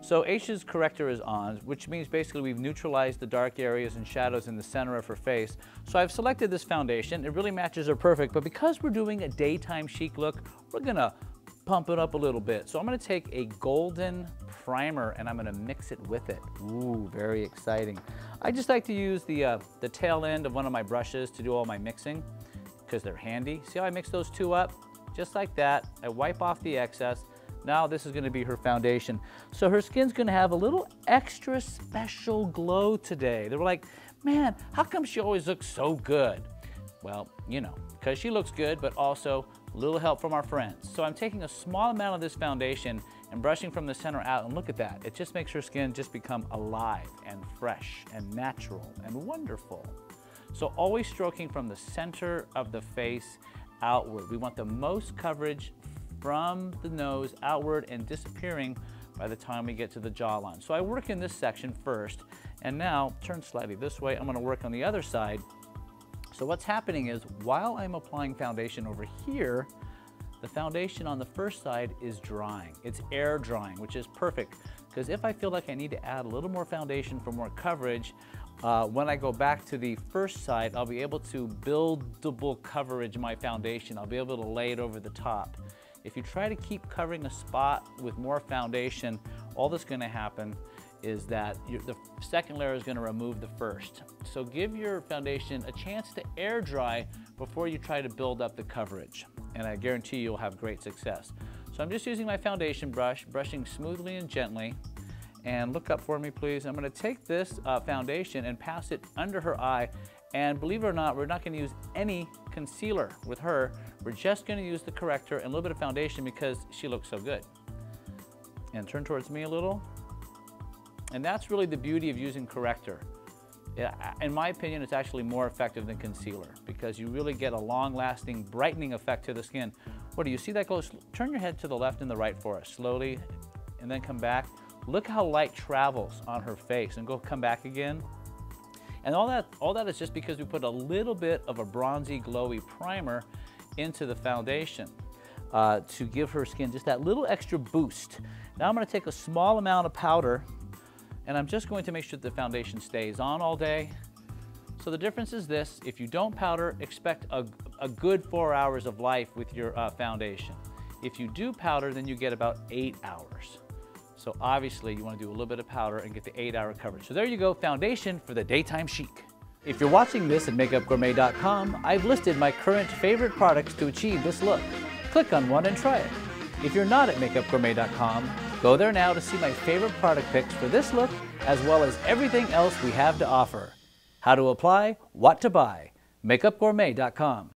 So Aisha's corrector is on, which means basically we've neutralized the dark areas and shadows in the center of her face. So I've selected this foundation. It really matches her perfect, but because we're doing a daytime chic look, we're gonna pump it up a little bit. So I'm gonna take a golden primer and I'm gonna mix it with it. Ooh, very exciting. I just like to use the tail end of one of my brushes to do all my mixing because they're handy. See how I mix those two up? Just like that. I wipe off the excess. Now this is gonna be her foundation. So her skin's gonna have a little extra special glow today. They were like, man, how come she always looks so good? Well, you know, because she looks good, but also a little help from our friends. So I'm taking a small amount of this foundation and brushing from the center out, and look at that. It just makes her skin just become alive and fresh and natural and wonderful. So always stroking from the center of the face outward. We want the most coverage from the nose outward and disappearing by the time we get to the jawline. So I work in this section first, and now turn slightly this way. I'm gonna work on the other side. So what's happening is while I'm applying foundation over here, the foundation on the first side is drying. It's air drying, which is perfect, because if I feel like I need to add a little more foundation for more coverage, when I go back to the first side, I'll be able to buildable coverage my foundation. I'll be able to lay it over the top. If you try to keep covering a spot with more foundation, all that's going to happen is that the second layer is going to remove the first. So give your foundation a chance to air dry before you try to build up the coverage. And I guarantee you'll have great success. So I'm just using my foundation brush, brushing smoothly and gently. And look up for me, please. I'm going to take this foundation and pass it under her eye. And believe it or not, we're not going to use any concealer with her. We're just going to use the corrector and a little bit of foundation because she looks so good. And turn towards me a little. And that's really the beauty of using corrector. In my opinion, it's actually more effective than concealer because you really get a long-lasting brightening effect to the skin. What do you see that goes? Turn your head to the left and the right for us, slowly, and then come back. Look how light travels on her face, and come back again. And all that is just because we put a little bit of a bronzy, glowy primer into the foundation to give her skin just that little extra boost. Now I'm going to take a small amount of powder, and I'm just going to make sure that the foundation stays on all day. So the difference is this: if you don't powder, expect a good 4 hours of life with your foundation. If you do powder, then you get about 8 hours. So obviously you want to do a little bit of powder and get the 8-hour coverage. So there you go, foundation for the daytime chic. If you're watching this at makeupgourmet.com, I've listed my current favorite products to achieve this look. Click on one and try it. If you're not at makeupgourmet.com, go there now to see my favorite product picks for this look, as well as everything else we have to offer. How to apply, what to buy. makeupgourmet.com.